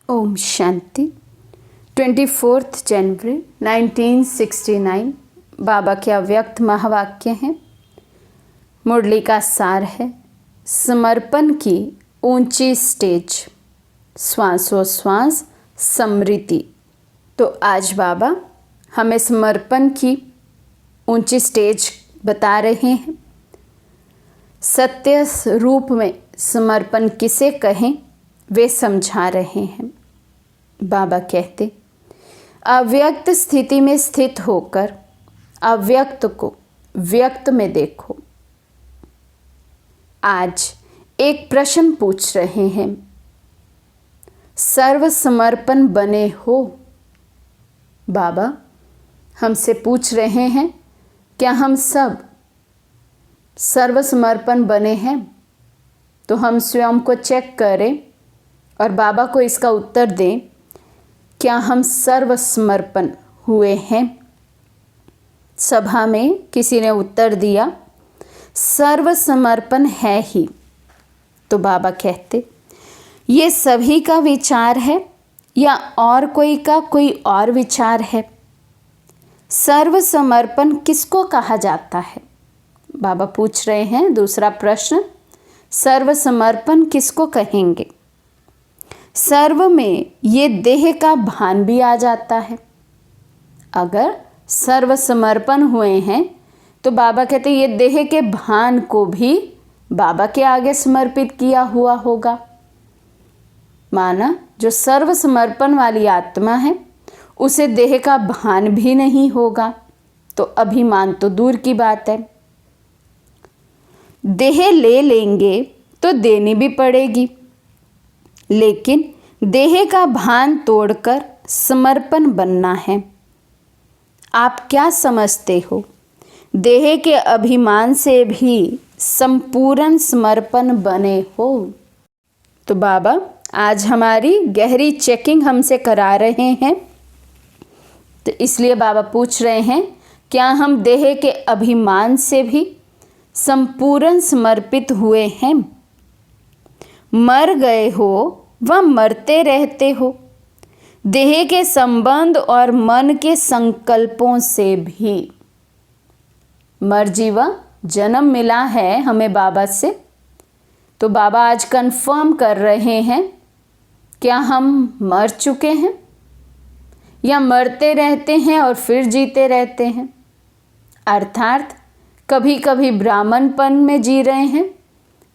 ओम शांति। 24 जनवरी 1969 बाबा के अव्यक्त महावाक्य हैं। मुरली का सार है समर्पण की ऊंची स्टेज, श्वासोश्वास समृद्धि। तो आज बाबा हमें समर्पण की ऊंची स्टेज बता रहे हैं। सत्य रूप में समर्पण किसे कहें वे समझा रहे हैं। बाबा कहते, अव्यक्त स्थिति में स्थित होकर अव्यक्त को व्यक्त में देखो। आज एक प्रश्न पूछ रहे हैं, सर्वसमर्पण बने हो? बाबा हमसे पूछ रहे हैं, क्या हम सब सर्वसमर्पण बने हैं? तो हम स्वयं को चेक करें और बाबा को इसका उत्तर दें, क्या हम सर्वसमर्पण हुए हैं? सभा में किसी ने उत्तर दिया, सर्वसमर्पण है ही। तो बाबा कहते, ये सभी का विचार है या और कोई का कोई और विचार है? सर्वसमर्पण किसको कहा जाता है? बाबा पूछ रहे हैं दूसरा प्रश्न, सर्वसमर्पण किसको कहेंगे? सर्व में ये देह का भान भी आ जाता है। अगर सर्वसमर्पण हुए हैं तो बाबा कहते ये देह के भान को भी बाबा के आगे समर्पित किया हुआ होगा। माना जो सर्वसमर्पण वाली आत्मा है उसे देह का भान भी नहीं होगा, तो अभिमान तो दूर की बात है। देह ले लेंगे तो देनी भी पड़ेगी, लेकिन देह का भान तोड़कर समर्पण बनना है। आप क्या समझते हो? देह के अभिमान से भी संपूर्ण समर्पण बने हो? तो बाबा आज हमारी गहरी चेकिंग हमसे करा रहे हैं। तो इसलिए बाबा पूछ रहे हैं, क्या हम देह के अभिमान से भी संपूर्ण समर्पित हुए हैं? मर गए हो व मरते रहते हो, देह के संबंध और मन के संकल्पों से भी। मर जीवा जन्म मिला है हमें बाबा से, तो बाबा आज कंफर्म कर रहे हैं, क्या हम मर चुके हैं या मरते रहते हैं और फिर जीते रहते हैं? अर्थात कभी कभी ब्राह्मणपन में जी रहे हैं,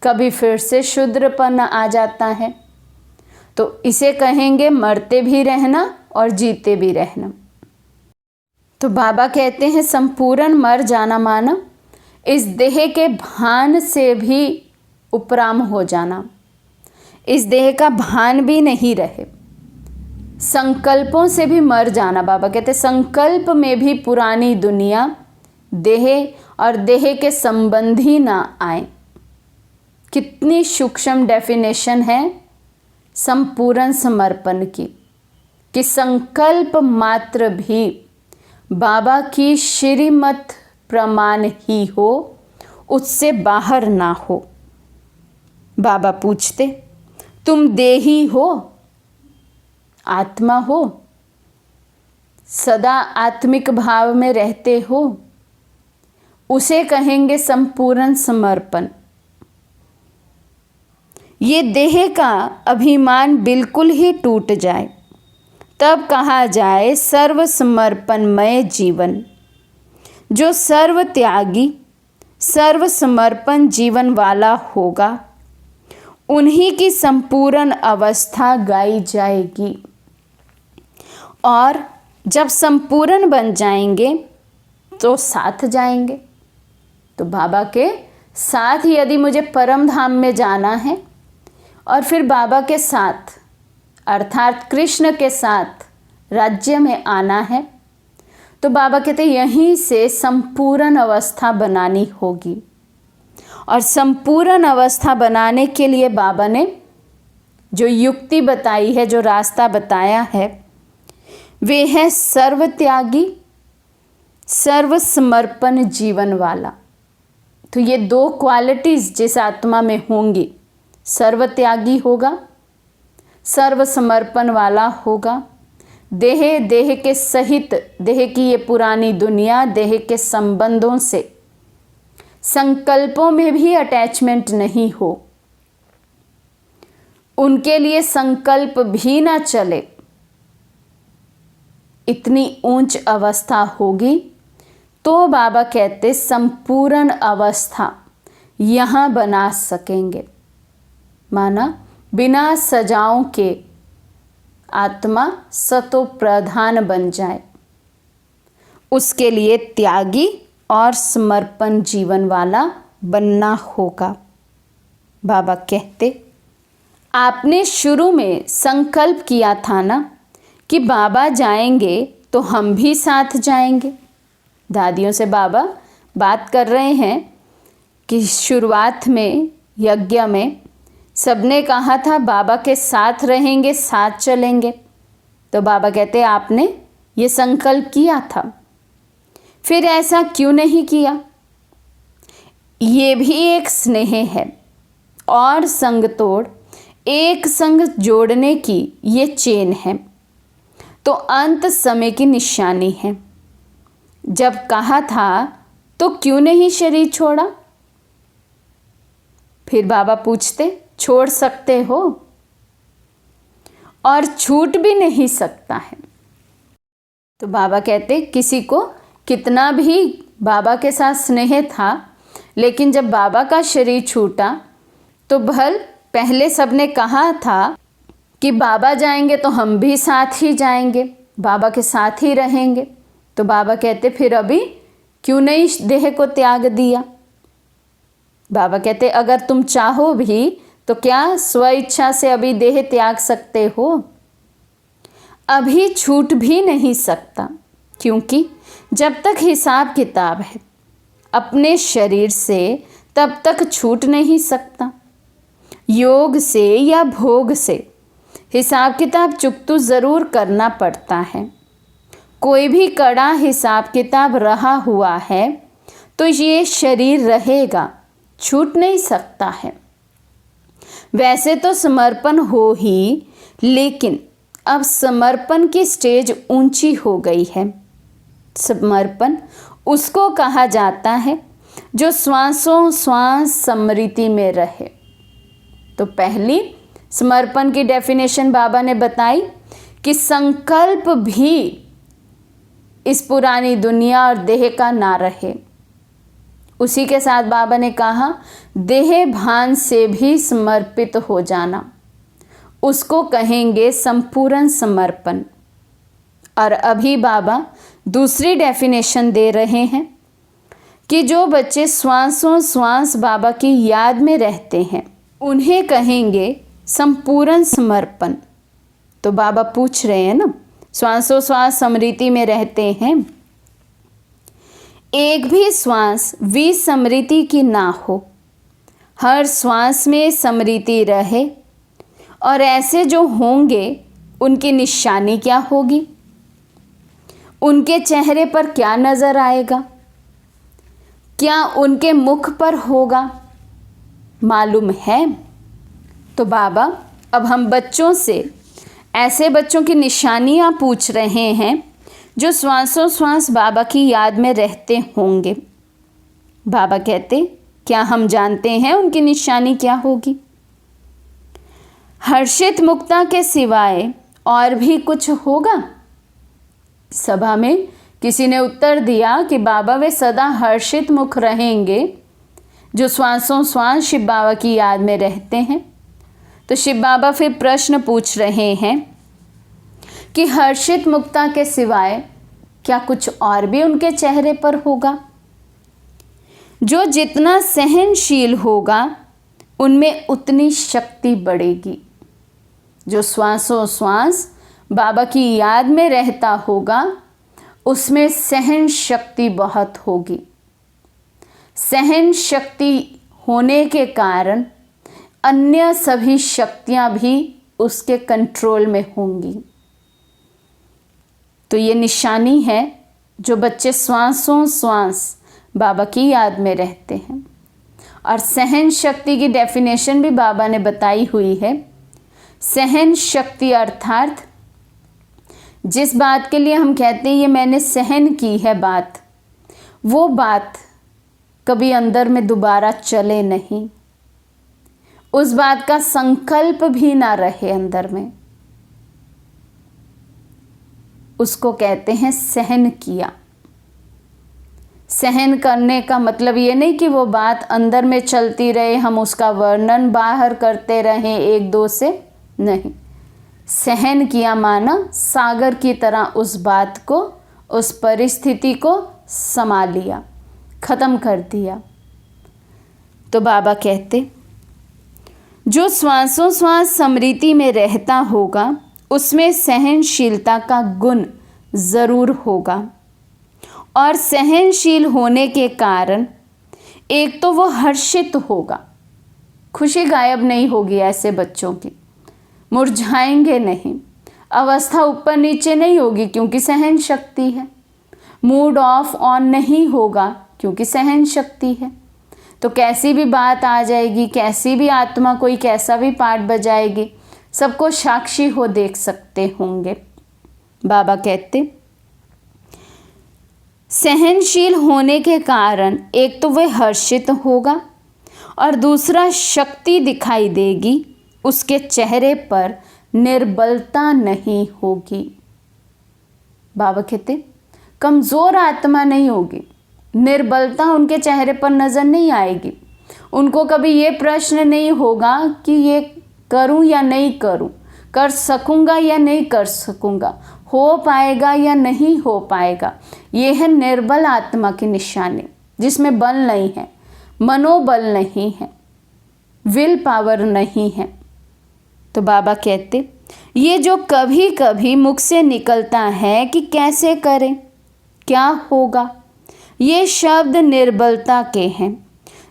कभी फिर से शूद्रपन आ जाता है, तो इसे कहेंगे मरते भी रहना और जीते भी रहना। तो बाबा कहते हैं संपूर्ण मर जाना माना इस देह के भान से भी उपराम हो जाना, इस देह का भान भी नहीं रहे। संकल्पों से भी मर जाना। बाबा कहते संकल्प में भी पुरानी दुनिया, देह और देह के संबंधी ना आए। कितनी सूक्ष्म डेफिनेशन है संपूर्ण समर्पण की, कि संकल्प मात्र भी बाबा की श्रीमत प्रमाण ही हो, उससे बाहर ना हो। बाबा पूछते, तुम देही हो, आत्मा हो, सदा आत्मिक भाव में रहते हो, उसे कहेंगे संपूर्ण समर्पण। ये देह का अभिमान बिल्कुल ही टूट जाए, तब कहा जाए सर्वसमर्पणमय जीवन। जो सर्व त्यागी सर्वसमर्पण जीवन वाला होगा, उन्हीं की संपूर्ण अवस्था गाई जाएगी। और जब संपूर्ण बन जाएंगे तो साथ जाएंगे। तो बाबा के साथ यदि मुझे परम धाम में जाना है और फिर बाबा के साथ अर्थात कृष्ण के साथ राज्य में आना है, तो बाबा कहते यहीं से संपूर्ण अवस्था बनानी होगी। और संपूर्ण अवस्था बनाने के लिए बाबा ने जो युक्ति बताई है, जो रास्ता बताया है, वे है सर्वत्यागी सर्वसमर्पण जीवन वाला। तो ये दो क्वालिटीज़ जिस आत्मा में होंगी, सर्वत्यागी होगा, सर्व समर्पण वाला होगा। देह के सहित, देह की ये पुरानी दुनिया, देह के संबंधों से, संकल्पों में भी अटैचमेंट नहीं हो, उनके लिए संकल्प भी ना चले, इतनी ऊंच अवस्था होगी तो बाबा कहते संपूर्ण अवस्था यहाँ बना सकेंगे। माना बिना सजाओं के आत्मा सतो प्रधान बन जाए, उसके लिए त्यागी और समर्पण जीवन वाला बनना होगा। बाबा कहते आपने शुरू में संकल्प किया था ना कि बाबा जाएंगे तो हम भी साथ जाएंगे। दादियों से बाबा बात कर रहे हैं कि शुरुआत में यज्ञ में सबने कहा था बाबा के साथ रहेंगे, साथ चलेंगे। तो बाबा कहते आपने ये संकल्प किया था, फिर ऐसा क्यों नहीं किया? ये भी एक स्नेह है और संग तोड़, एक संग जोड़ने की ये चेन है, तो अंत समय की निशानी है। जब कहा था तो क्यों नहीं शरीर छोड़ा? फिर बाबा पूछते छोड़ सकते हो? और छूट भी नहीं सकता है। तो बाबा कहते किसी को कितना भी बाबा के साथ स्नेह था, लेकिन जब बाबा का शरीर छूटा तो पहले सबने कहा था कि बाबा जाएंगे तो हम भी साथ ही जाएंगे, बाबा के साथ ही रहेंगे। तो बाबा कहते फिर अभी क्यों नहीं देह को त्याग दिया? बाबा कहते अगर तुम चाहो भी तो क्या स्व इच्छा से अभी देह त्याग सकते हो? अभी छूट भी नहीं सकता, क्योंकि जब तक हिसाब किताब है अपने शरीर से तब तक छूट नहीं सकता। योग से या भोग से हिसाब किताब चुकतू ज़रूर करना पड़ता है। कोई भी कड़ा हिसाब किताब रहा हुआ है तो ये शरीर रहेगा, छूट नहीं सकता है। वैसे तो समर्पण हो ही, लेकिन अब समर्पण की स्टेज ऊंची हो गई है। समर्पण उसको कहा जाता है जो श्वासों श्वास स्मृति में रहे। तो पहली समर्पण की डेफिनेशन बाबा ने बताई कि संकल्प भी इस पुरानी दुनिया और देह का ना रहे। उसी के साथ बाबा ने कहा देह भान से भी समर्पित हो जाना, उसको कहेंगे संपूर्ण समर्पण। और अभी बाबा दूसरी डेफिनेशन दे रहे हैं कि जो बच्चे श्वासों श्वास बाबा की याद में रहते हैं उन्हें कहेंगे संपूर्ण समर्पण। तो बाबा पूछ रहे हैं ना, श्वासों श्वास स्मृति में रहते हैं, एक भी श्वास विस्मृति की ना हो, हर श्वास में स्मृति रहे। और ऐसे जो होंगे उनकी निशानी क्या होगी, उनके चेहरे पर क्या नजर आएगा, क्या उनके मुख पर होगा, मालूम है? तो बाबा अब हम बच्चों से ऐसे बच्चों की निशानियां पूछ रहे हैं जो श्वासों श्वास बाबा की याद में रहते होंगे। बाबा कहते क्या हम जानते हैं उनकी निशानी क्या होगी? हर्षित मुक्ता के सिवाय और भी कुछ होगा? सभा में किसी ने उत्तर दिया कि बाबा वे सदा हर्षित मुख रहेंगे जो श्वासों श्वास शिव बाबा की याद में रहते हैं। तो शिव बाबा फिर प्रश्न पूछ रहे हैं कि हर्षित मुक्ता के सिवाय क्या कुछ और भी उनके चेहरे पर होगा? जो जितना सहनशील होगा उनमें उतनी शक्ति बढ़ेगी। जो श्वासों श्वास बाबा की याद में रहता होगा उसमें सहन शक्ति बहुत होगी। सहन शक्ति होने के कारण अन्य सभी शक्तियां भी उसके कंट्रोल में होंगी। तो ये निशानी है जो बच्चे श्वासों श्वास बाबा की याद में रहते हैं। और सहन शक्ति की डेफिनेशन भी बाबा ने बताई हुई है, सहन शक्ति अर्थात जिस बात के लिए हम कहते हैं ये मैंने सहन की है बात, वो बात कभी अंदर में दोबारा चले नहीं, उस बात का संकल्प भी ना रहे अंदर में, उसको कहते हैं सहन किया। सहन करने का मतलब ये नहीं कि वो बात अंदर में चलती रहे, हम उसका वर्णन बाहर करते रहें एक दो से, नहीं। सहन किया माना सागर की तरह उस बात को, उस परिस्थिति को समा लिया, खत्म कर दिया। तो बाबा कहते जो श्वासों श्वास स्मृति में रहता होगा उसमें सहनशीलता का गुण ज़रूर होगा, और सहनशील होने के कारण एक तो वो हर्षित होगा, खुशी गायब नहीं होगी ऐसे बच्चों की, मुरझाएंगे नहीं, अवस्था ऊपर नीचे नहीं होगी क्योंकि सहन शक्ति है, मूड ऑफ ऑन नहीं होगा क्योंकि सहन शक्ति है। तो कैसी भी बात आ जाएगी, कैसी भी आत्मा कोई कैसा भी पाठ बजाएगी, सबको साक्षी हो देख सकते होंगे। बाबा कहते सहनशील होने के कारण एक तो वह हर्षित होगा और दूसरा शक्ति दिखाई देगी, उसके चेहरे पर निर्बलता नहीं होगी। बाबा कहते कमज़ोर आत्मा नहीं होगी, निर्बलता उनके चेहरे पर नज़र नहीं आएगी, उनको कभी ये प्रश्न नहीं होगा कि ये करूं या नहीं करूं, कर सकूंगा या नहीं कर सकूंगा, हो पाएगा या नहीं हो पाएगा। ये है निर्बल आत्मा की निशानी, जिसमें बल नहीं है, मनोबल नहीं है, विल पावर नहीं है। तो बाबा कहते ये जो कभी कभी मुख से निकलता है कि कैसे करें, क्या होगा, ये शब्द निर्बलता के हैं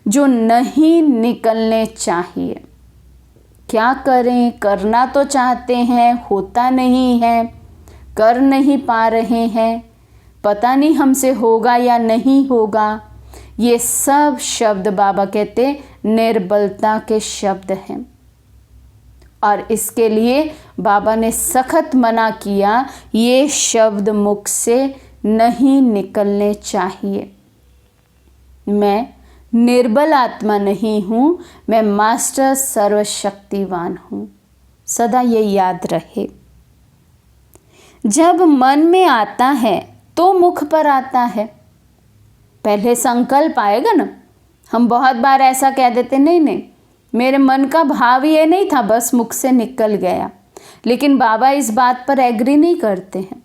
जो नहीं निकलने चाहिए। क्या करें, करना तो चाहते हैं, होता नहीं है, कर नहीं पा रहे हैं, पता नहीं हमसे होगा या नहीं होगा, ये सब शब्द बाबा कहते निर्बलता के शब्द हैं। और इसके लिए बाबा ने सख्त मना किया, ये शब्द मुख से नहीं निकलने चाहिए। मैं निर्बल आत्मा नहीं हूँ, मैं मास्टर सर्वशक्तिवान हूँ। सदा ये याद रहे। जब मन में आता है तो मुख पर आता है, पहले संकल्प आएगा ना। हम बहुत बार ऐसा कह देते नहीं नहीं मेरे मन का भाव ये नहीं था, बस मुख से निकल गया। लेकिन बाबा इस बात पर एग्री नहीं करते हैं।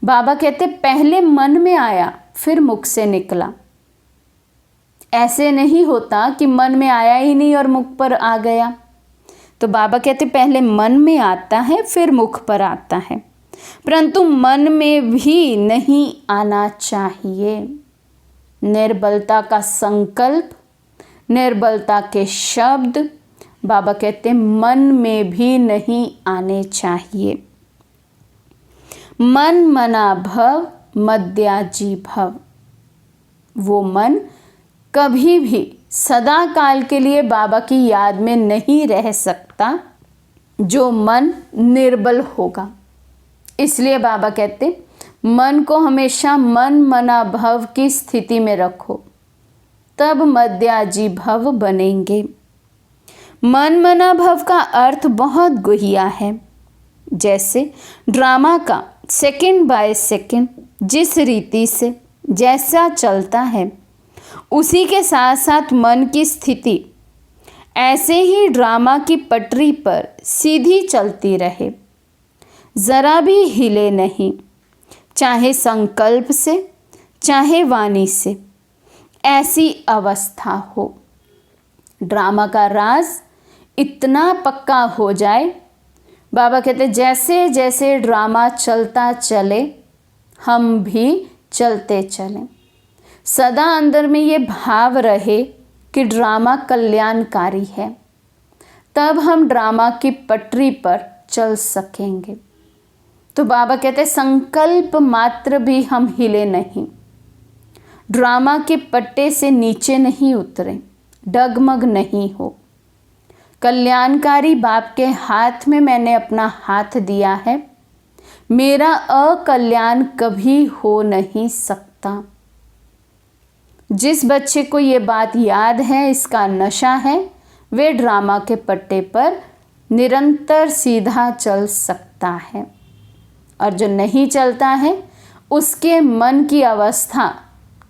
बाबा कहते पहले मन में आया फिर मुख से निकला। ऐसे नहीं होता कि मन में आया ही नहीं और मुख पर आ गया। तो बाबा कहते पहले मन में आता है फिर मुख पर आता है, परंतु मन में भी नहीं आना चाहिए। निर्बलता का संकल्प, निर्बलता के शब्द बाबा कहते मन में भी नहीं आने चाहिए। मन मना भव मद्याजी भव, वो मन कभी भी सदा काल के लिए बाबा की याद में नहीं रह सकता जो मन निर्बल होगा। इसलिए बाबा कहते मन को हमेशा मन मना भव की स्थिति में रखो, तब मद्याजी भव बनेंगे। मन मना भव का अर्थ बहुत गुहिया है। जैसे ड्रामा का सेकंड बाय सेकंड जिस रीति से जैसा चलता है, उसी के साथ साथ मन की स्थिति ऐसे ही ड्रामा की पटरी पर सीधी चलती रहे, ज़रा भी हिले नहीं, चाहे संकल्प से चाहे वाणी से, ऐसी अवस्था हो। ड्रामा का राज इतना पक्का हो जाए, बाबा कहते जैसे जैसे ड्रामा चलता चले हम भी चलते चलें। सदा अंदर में ये भाव रहे कि ड्रामा कल्याणकारी है, तब हम ड्रामा की पटरी पर चल सकेंगे। तो बाबा कहते संकल्प मात्र भी हम हिले नहीं, ड्रामा के पट्टे से नीचे नहीं उतरे, डगमग नहीं हो। कल्याणकारी बाप के हाथ में मैंने अपना हाथ दिया है, मेरा अकल्याण कभी हो नहीं सकता। जिस बच्चे को ये बात याद है, इसका नशा है, वे ड्रामा के पट्टे पर निरंतर सीधा चल सकता है, और जो नहीं चलता है उसके मन की अवस्था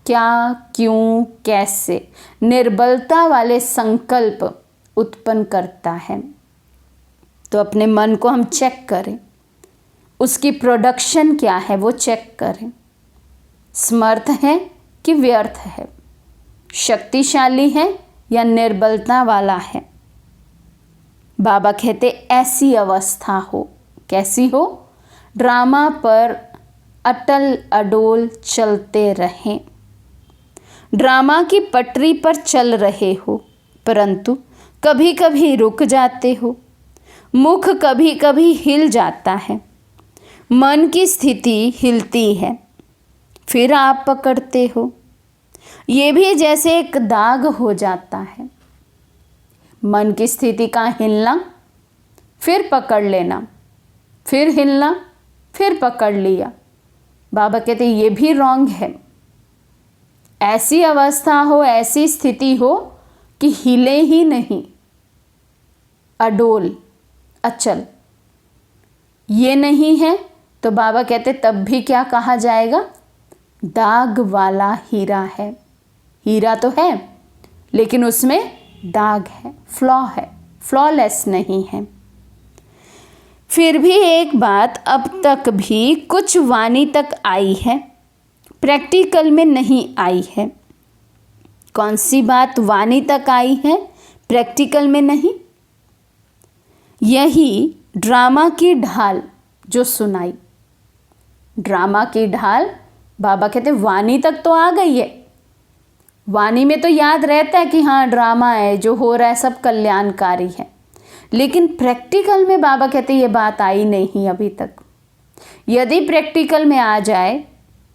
क्या, क्यों, कैसे निर्बलता वाले संकल्प उत्पन्न करता है। तो अपने मन को हम चेक करें, उसकी प्रोडक्शन क्या है वो चेक करें। समर्थ है कि व्यर्थ है, शक्तिशाली है या निर्बलता वाला है। बाबा कहते ऐसी अवस्था हो, कैसी हो? ड्रामा पर अटल अडोल चलते रहें। ड्रामा की पटरी पर चल रहे हो, परंतु कभी कभी रुक जाते हो, मुख कभी कभी हिल जाता है, मन की स्थिति हिलती है, फिर आप पकड़ते हो। ये भी जैसे एक दाग हो जाता है। मन की स्थिति का हिलना, फिर पकड़ लेना, फिर हिलना, फिर पकड़ लिया। बाबा कहते ये भी रॉन्ग है। ऐसी अवस्था हो, ऐसी स्थिति हो कि हिले ही नहीं, अडोल, अचल, ये नहीं है तो बाबा कहते तब भी क्या कहा जाएगा? दाग वाला हीरा है। हीरा तो है लेकिन उसमें दाग है, फ्लॉ है, फ्लॉलेस नहीं है। फिर भी एक बात अब तक भी कुछ वाणी तक आई है, प्रैक्टिकल में नहीं आई है। कौन सी बात वाणी तक आई है, प्रैक्टिकल में नहीं? यही ड्रामा की ढाल जो सुनाई। ड्रामा की ढाल, बाबा कहते वाणी तक तो आ गई है। वाणी में तो याद रहता है कि हाँ ड्रामा है, जो हो रहा है सब कल्याणकारी है, लेकिन प्रैक्टिकल में बाबा कहते ये बात आई नहीं अभी तक। यदि प्रैक्टिकल में आ जाए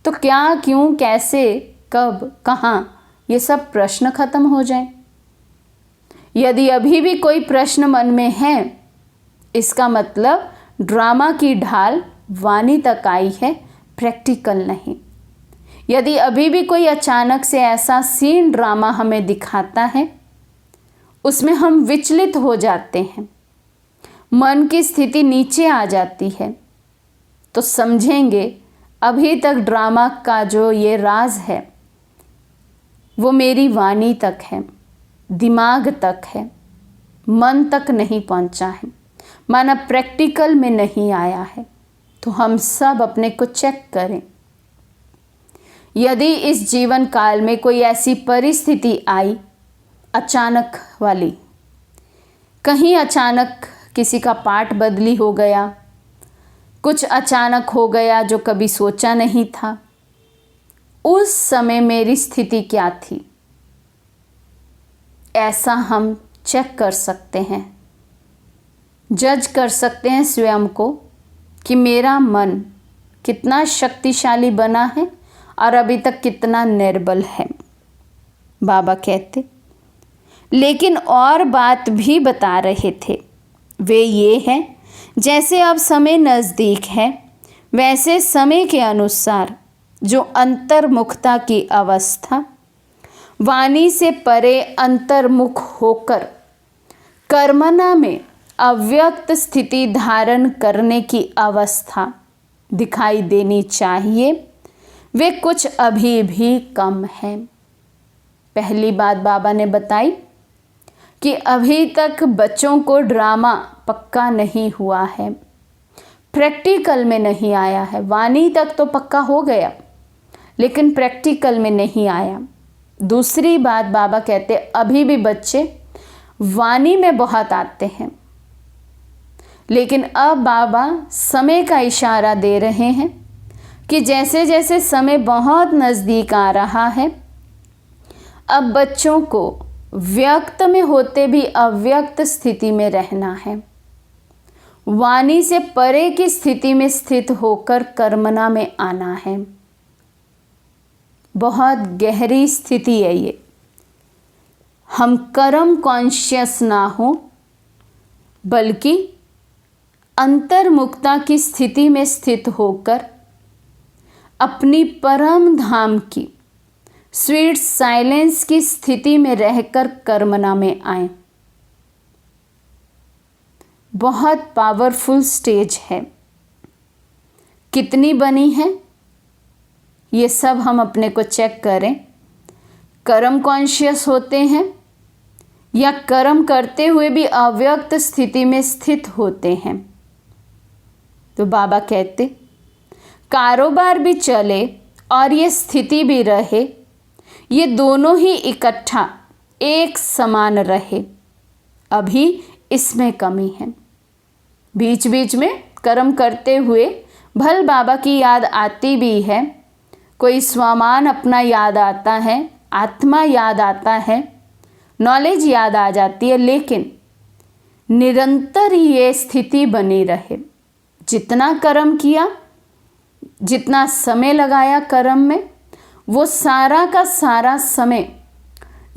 तो क्या, क्यों, कैसे, कब, कहाँ, ये सब प्रश्न खत्म हो जाए। यदि अभी भी कोई प्रश्न मन में है, इसका मतलब ड्रामा की ढाल वाणी तक आई है, प्रैक्टिकल नहीं। यदि अभी भी कोई अचानक से ऐसा सीन ड्रामा हमें दिखाता है, उसमें हम विचलित हो जाते हैं, मन की स्थिति नीचे आ जाती है, तो समझेंगे अभी तक ड्रामा का जो ये राज है वो मेरी वाणी तक है, दिमाग तक है, मन तक नहीं पहुंचा है, माना प्रैक्टिकल में नहीं आया है। तो हम सब अपने को चेक करें। यदि इस जीवन काल में कोई ऐसी परिस्थिति आई अचानक वाली, कहीं अचानक किसी का पाठ बदली हो गया, कुछ अचानक हो गया जो कभी सोचा नहीं था, उस समय मेरी स्थिति क्या थी, ऐसा हम चेक कर सकते हैं, जज कर सकते हैं स्वयं को कि मेरा मन कितना शक्तिशाली बना है और अभी तक कितना निर्बल है। बाबा कहते लेकिन और बात भी बता रहे थे, वे ये है जैसे अब समय नज़दीक है, वैसे समय के अनुसार जो अंतर्मुखता की अवस्था, वाणी से परे अंतर्मुख होकर कर्मणा में अव्यक्त स्थिति धारण करने की अवस्था दिखाई देनी चाहिए, वे कुछ अभी भी कम है। पहली बात बाबा ने बताई कि अभी तक बच्चों को ड्रामा पक्का नहीं हुआ है, प्रैक्टिकल में नहीं आया है। वाणी तक तो पक्का हो गया लेकिन प्रैक्टिकल में नहीं आया। दूसरी बात बाबा कहते अभी भी बच्चे वाणी में बहुत आते हैं, लेकिन अब बाबा समय का इशारा दे रहे हैं कि जैसे जैसे समय बहुत नज़दीक आ रहा है, अब बच्चों को व्यक्त में होते भी अव्यक्त स्थिति में रहना है, वाणी से परे की स्थिति में स्थित होकर कर्मणा में आना है। बहुत गहरी स्थिति है ये। हम कर्म कॉन्शियस ना हो बल्कि अंतर्मुखता की स्थिति में स्थित होकर अपनी परम धाम की स्वीट साइलेंस की स्थिति में रहकर कर्मणा में आए। बहुत पावरफुल स्टेज है। कितनी बनी है ये सब हम अपने को चेक करें। कर्म कॉन्शियस होते हैं या कर्म करते हुए भी अव्यक्त स्थिति में स्थित होते हैं। तो बाबा कहते कारोबार भी चले और ये स्थिति भी रहे, ये दोनों ही इकट्ठा एक समान रहे, अभी इसमें कमी है। बीच बीच में कर्म करते हुए भल बाबा की याद आती भी है, कोई स्वमान अपना याद आता है, आत्मा याद आता है, नॉलेज याद आ जाती है, लेकिन निरंतर ये स्थिति बनी रहे। जितना कर्म किया, जितना समय लगाया कर्म में, वो सारा का सारा समय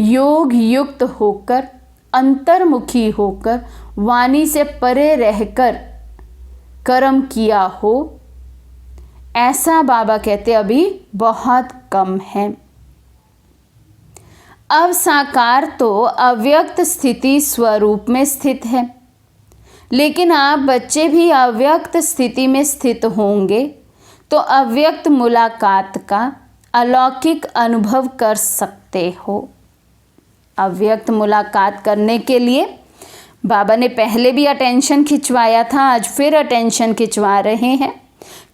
योग युक्त होकर, अंतर्मुखी होकर, वाणी से परे रहकर कर्म किया हो, ऐसा बाबा कहते अभी बहुत कम है। अब साकार तो अव्यक्त स्थिति स्वरूप में स्थित है, लेकिन आप बच्चे भी अव्यक्त स्थिति में स्थित होंगे तो अव्यक्त मुलाकात का अलौकिक अनुभव कर सकते हो। अव्यक्त मुलाकात करने के लिए बाबा ने पहले भी अटेंशन खिंचवाया था, आज फिर अटेंशन खिंचवा रहे हैं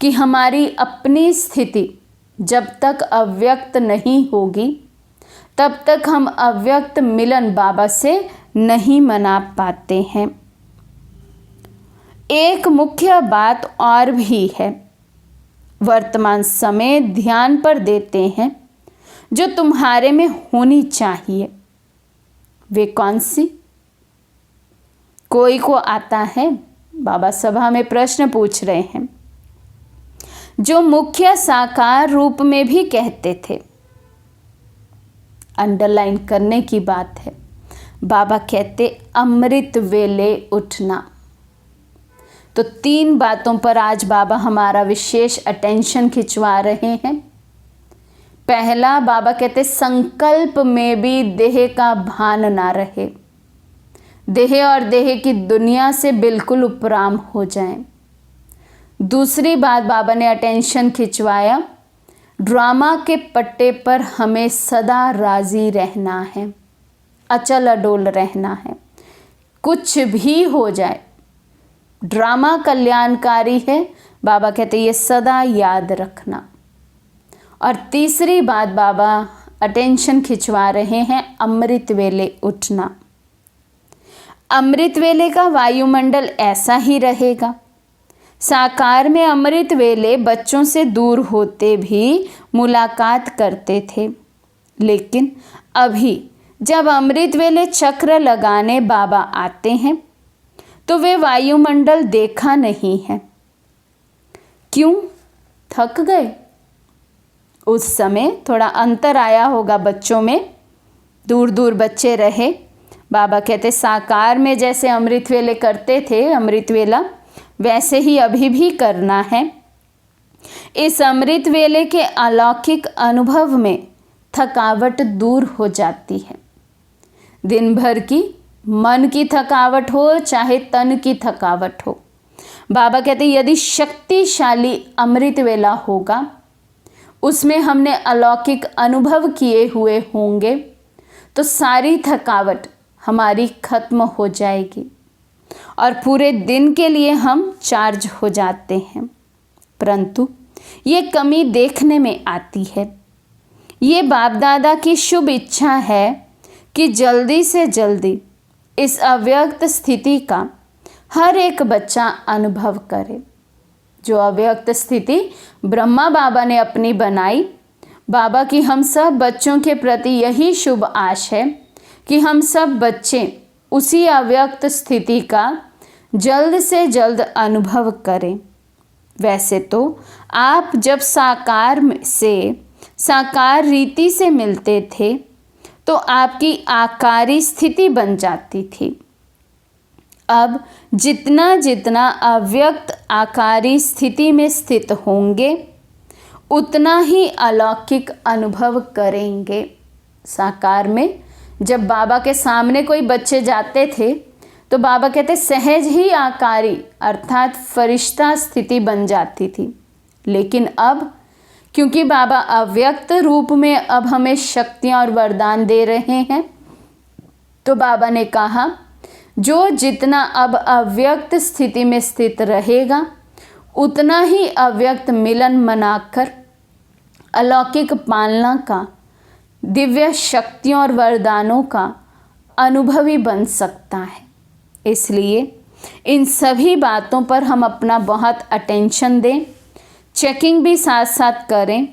कि हमारी अपनी स्थिति जब तक अव्यक्त नहीं होगी तब तक हम अव्यक्त मिलन बाबा से नहीं मना पाते हैं। एक मुख्य बात और भी है, वर्तमान समय ध्यान पर देते हैं जो तुम्हारे में होनी चाहिए। वे कौन सी? कोई को आता है, बाबा सभा में प्रश्न पूछ रहे हैं, जो मुख्य साकार रूप में भी कहते थे। अंडरलाइन करने की बात है। बाबा कहते अमृत वेले उठना। तो 3 बातों पर आज बाबा हमारा विशेष अटेंशन खिंचवा रहे हैं। पहला, बाबा कहते संकल्प में भी देह का भान ना रहे, देह और देह की दुनिया से बिल्कुल उपराम हो जाएं। दूसरी बात बाबा ने अटेंशन खिंचवाया, ड्रामा के पट्टे पर हमें सदा राजी रहना है, अचल अडोल रहना है। कुछ भी हो जाए, ड्रामा कल्याणकारी है, बाबा कहते ये सदा याद रखना। और तीसरी बात बाबा अटेंशन खिंचवा रहे हैं, अमृत वेले उठना। अमृत वेले का वायुमंडल ऐसा ही रहेगा। साकार में अमृत वेले बच्चों से दूर होते भी मुलाकात करते थे, लेकिन अभी जब अमृत वेले चक्र लगाने बाबा आते हैं तो वे वायुमंडल देखा नहीं है। क्यों? थक गए। उस समय थोड़ा अंतर आया होगा बच्चों में, दूर दूर बच्चे रहे। बाबा कहते साकार में जैसे अमृत वेले करते थे, अमृत वेला वैसे ही अभी भी करना है। इस अमृत वेले के अलौकिक अनुभव में थकावट दूर हो जाती है। दिन भर की मन की थकावट हो चाहे तन की थकावट हो, बाबा कहते यदि शक्तिशाली अमृत वेला होगा, उसमें हमने अलौकिक अनुभव किए हुए होंगे, तो सारी थकावट हमारी खत्म हो जाएगी और पूरे दिन के लिए हम चार्ज हो जाते हैं। परंतु ये कमी देखने में आती है। ये बाप दादा की शुभ इच्छा है कि जल्दी से जल्दी इस अव्यक्त स्थिति का हर एक बच्चा अनुभव करे। जो अव्यक्त स्थिति ब्रह्मा बाबा ने अपनी बनाई, बाबा की हम सब बच्चों के प्रति यही शुभ आश है कि हम सब बच्चे उसी अव्यक्त स्थिति का जल्द से जल्द अनुभव करें। वैसे तो आप जब साकार से साकार रीति से मिलते थे तो आपकी आकारी स्थिति बन जाती थी। अब जितना जितना अव्यक्त आकारी स्थिति में स्थित होंगे उतना ही अलौकिक अनुभव करेंगे। साकार में जब बाबा के सामने कोई बच्चे जाते थे तो बाबा कहते सहज ही आकारी अर्थात फरिश्ता स्थिति बन जाती थी। लेकिन अब क्योंकि बाबा अव्यक्त रूप में अब हमें शक्तियाँ और वरदान दे रहे हैं, तो बाबा ने कहा जो जितना अब अव्यक्त स्थिति में स्थित रहेगा उतना ही अव्यक्त मिलन मनाकर अलौकिक पालना का, दिव्य शक्तियों और वरदानों का अनुभवी बन सकता है। इसलिए इन सभी बातों पर हम अपना बहुत अटेंशन दें, चेकिंग भी साथ साथ करें।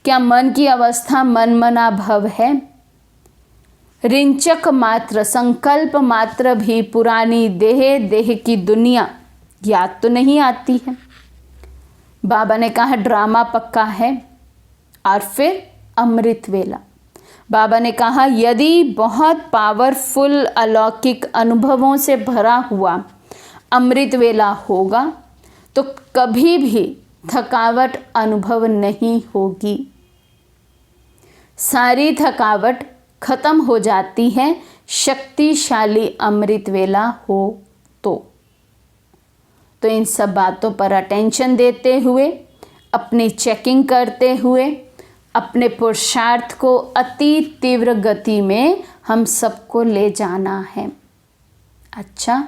क्या मन की अवस्था मनमना भव है? रिंचक मात्र, संकल्प मात्र भी पुरानी देह की दुनिया याद तो नहीं आती है। बाबा ने कहा ड्रामा पक्का है। और फिर अमृत वेला, बाबा ने कहा यदि बहुत पावरफुल अलौकिक अनुभवों से भरा हुआ अमृत वेला होगा तो कभी भी थकावट अनुभव नहीं होगी। सारी थकावट खत्म हो जाती है शक्तिशाली अमृत वेला हो तो इन सब बातों पर अटेंशन देते हुए, अपनी चेकिंग करते हुए, अपने पुरुषार्थ को अति तीव्र गति में हम सबको ले जाना है। अच्छा,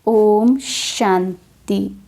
ओम शांति।